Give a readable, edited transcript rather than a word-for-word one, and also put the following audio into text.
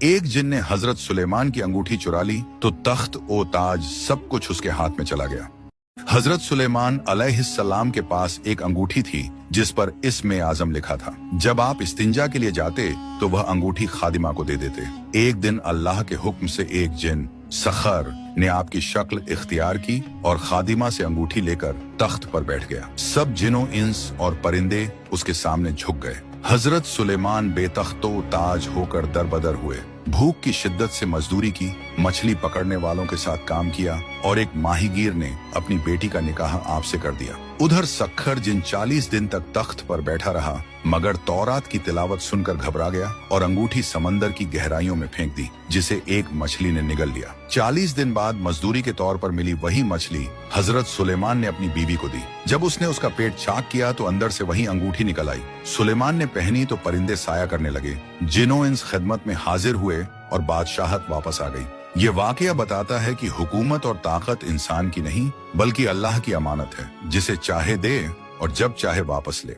ایک जिन ने हजरत सुलेमान की अंगूठी चुरा ली तो तख्त ओ ताज सब कुछ उसके हाथ में चला गया। हजरत सुलेमान अलैहिस्सलाम के पास एक अंगूठी थी जिस पर इस्म आजम लिखा था। जब आप इस्तिंजा के लिए जाते तो वह अंगूठी खादिमा को दे देते। एक दिन अल्लाह के हुक्म से एक जिन सखर ने आपकी शक्ल इख्तियार की और खादिमा से अंगूठी लेकर तख्त पर बैठ गया। सब जिनों इंस और परिंदे उसके सामने झुक गए। हजरत सुलेमान बेतख्तो ताज होकर दरबदर हुए। भूख की शिद्दत से मजदूरी की, मछली पकड़ने वालों के साथ काम किया और एक माहीगीर ने अपनी बेटी का निकाह आपसे कर दिया। उधर सखर जिन 40 दिन तक तख्त पर बैठा रहा मगर तौरात की तिलावत सुनकर घबरा गया और अंगूठी समंदर की गहराइयों में फेंक दी जिसे एक मछली ने निगल लिया। 40 दिन बाद मजदूरी के तौर पर मिली वही मछली हजरत सुलेमान ने अपनी बीवी को दी। जब उसने उसका पेट चाक किया तो अंदर से वही अंगूठी निकल आई। सुलेमान ने पहनी तो परिंदे साया करने लगे। जिनों इंस खिदमत में हाजिर हुए और बादशाहत वापस आ गई। ये वाकया बताता है कि हुकूमत और ताकत इंसान की नहीं बल्कि अल्लाह की अमानत है, जिसे चाहे दे और जब चाहे वापस ले।